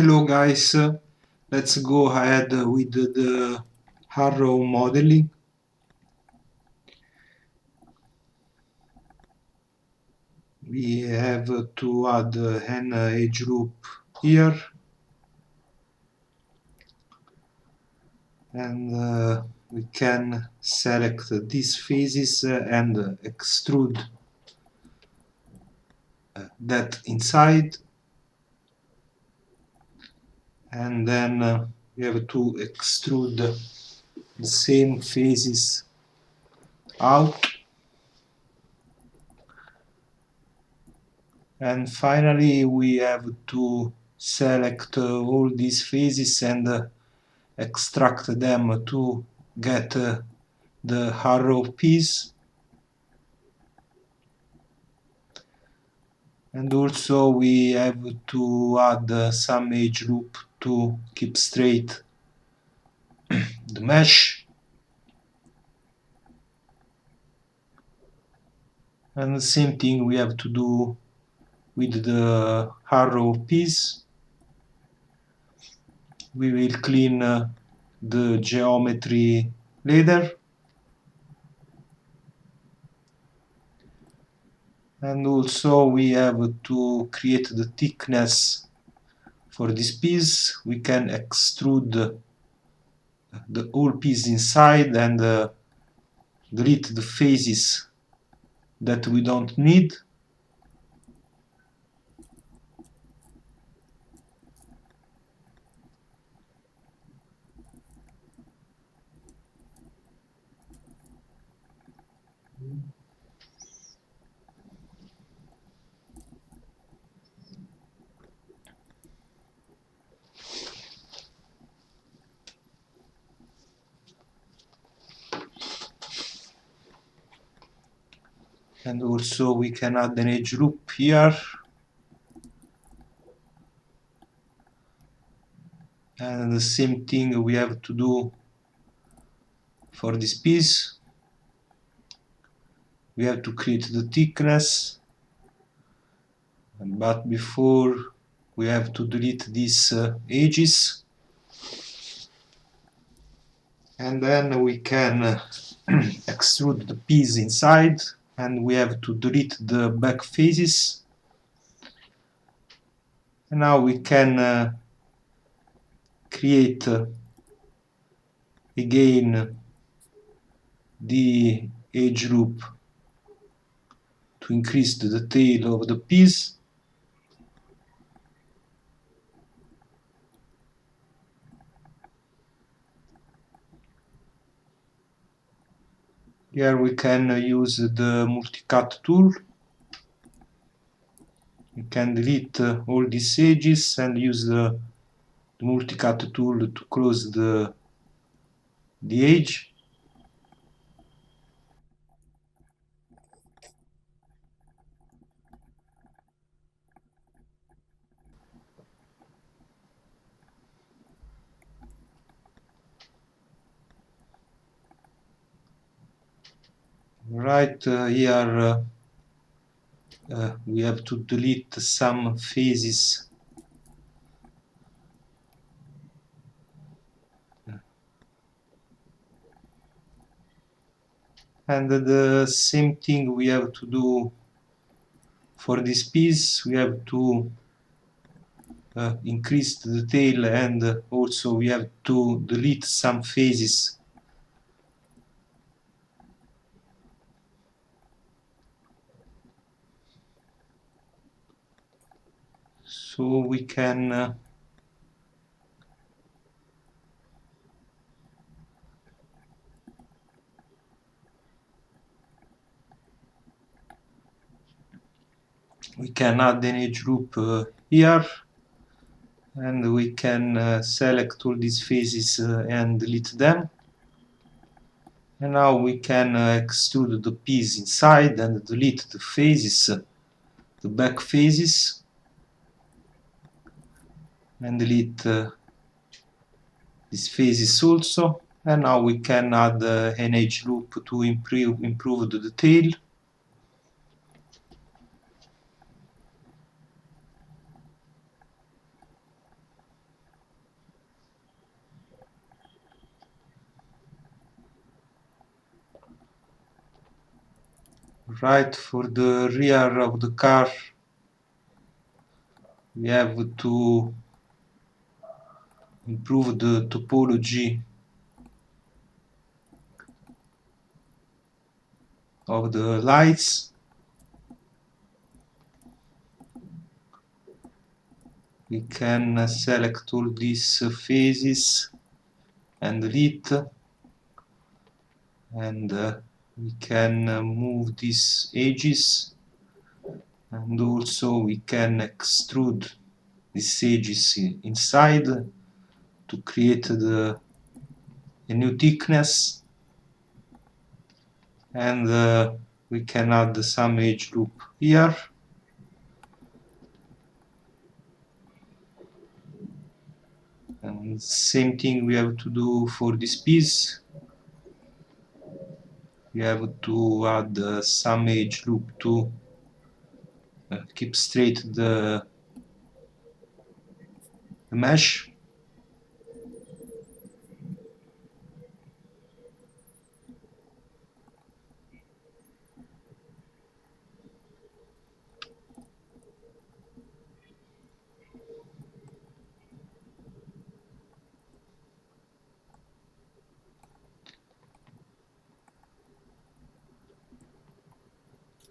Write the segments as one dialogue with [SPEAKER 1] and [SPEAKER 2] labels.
[SPEAKER 1] Hello guys, let's go ahead with the arrow modeling. We have to add an edge loop here and we can select these faces and extrude that inside, and then we have to extrude the same faces out. And finally we have to select all these faces and extract them to get the arrow piece. And also we have to add some edge loop to keep straight the mesh. And the same thing we have to do with the arrow piece. We will clean the geometry later. And also we have to create the thickness for this piece. We can extrude the whole piece inside and delete the faces that we don't need. And also we can add an edge loop here. And the same thing we have to do for this piece. We have to create the thickness, but before we have to delete these edges. And then we can extrude the piece inside, and we have to delete the back faces. And now we can create again the edge loop to increase the detail of the piece. Here we can use the multicut tool. We can delete all these edges and use the multicut tool to close the edge. Right here we have to delete some faces. And the same thing we have to do for this piece. We have to increase the detail, and also we have to delete some faces. So we can add an edge loop here, and we can select all these faces and delete them. And now we can extrude the piece inside and delete the faces, the back faces, and delete these faces also. And now we can add an edge loop to improve the detail. Right, for the rear of the car we have to improve the topology of the lights. We can select all these phases and lit, and we can move these edges, and also we can extrude these edges inside to create a new thickness, and we can add some edge loop here. And same thing we have to do for this piece. We have to add some edge loop to keep straight the mesh.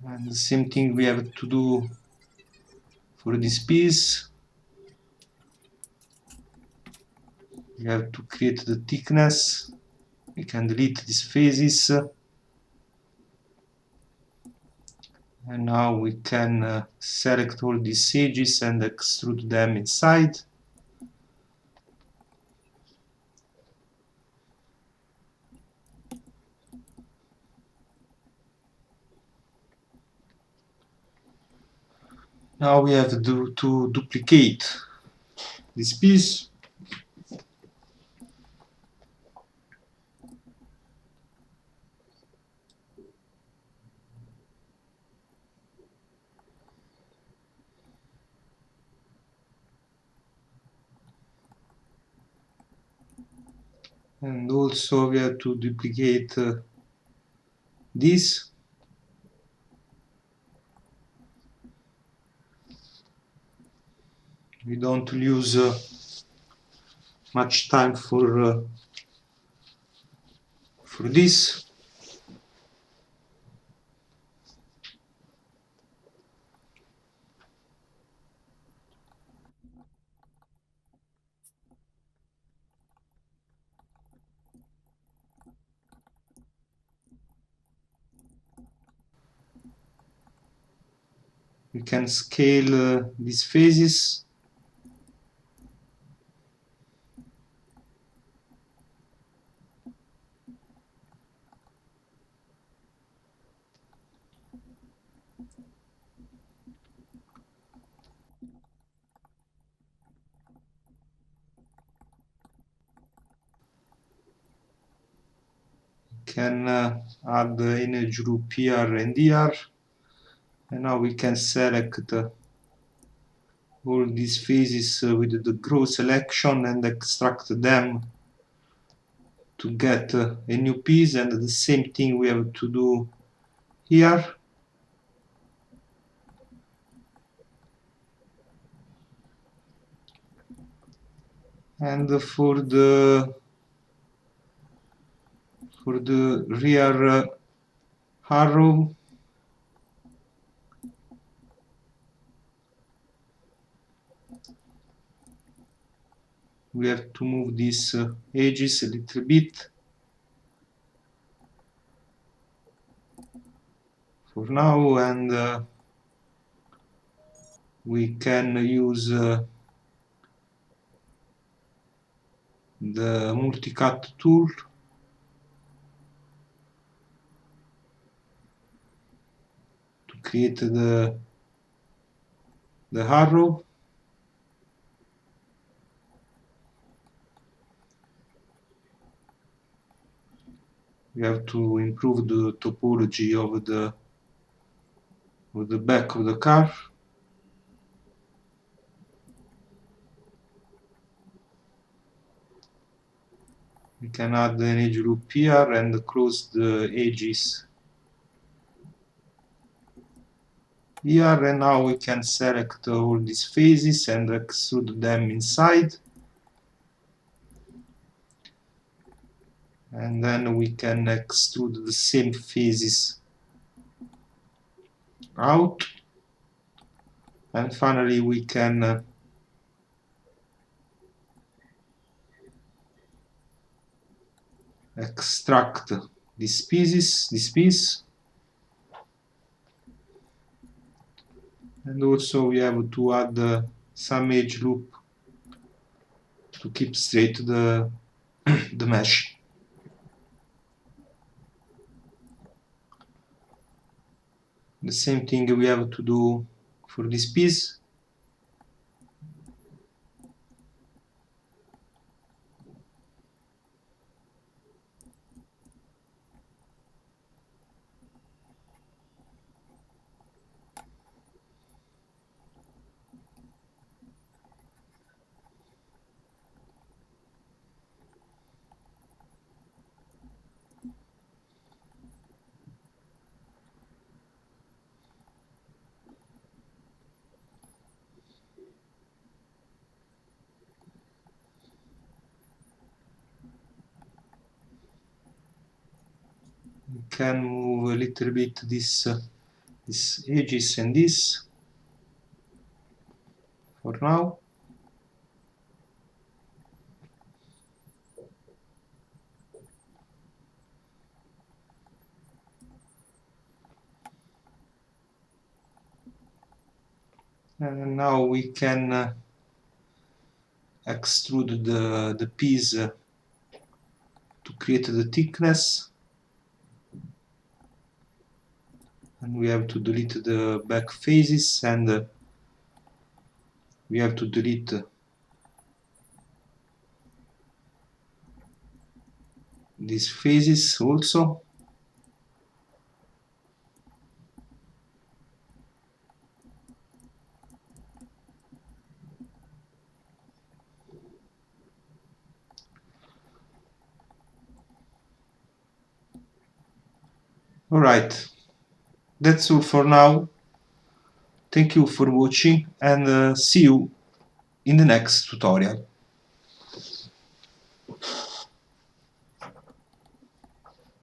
[SPEAKER 1] And the same thing we have to do for this piece. We have to create the thickness. We can delete these phases. And now we can select all these edges and extrude them inside. Now we have to duplicate this piece. And also we have to duplicate this. We don't lose much time for this. We can scale these phases. Can add the image group here and here, and now we can select all these phases with the grow selection and extract them to get a new piece. And the same thing we have to do here. And for the rear arrow, we have to move these edges a little bit for now, and we can use the multi-cut tool to create the arrow. We have to improve the topology of the back of the car. We can add an edge loop here and close the edges here, and now we can select all these faces and extrude them inside, and then we can extrude the same faces out, and finally we can extract this piece, and also we have to add some edge loop to keep straight the the mesh. The same thing we have to do for this piece. We can move a little bit these edges and this for now. And now we can extrude the piece to create the thickness, and we have to delete the back faces, and we have to delete these faces also. Alright, that's all for now. Thank you for watching, and see you in the next tutorial.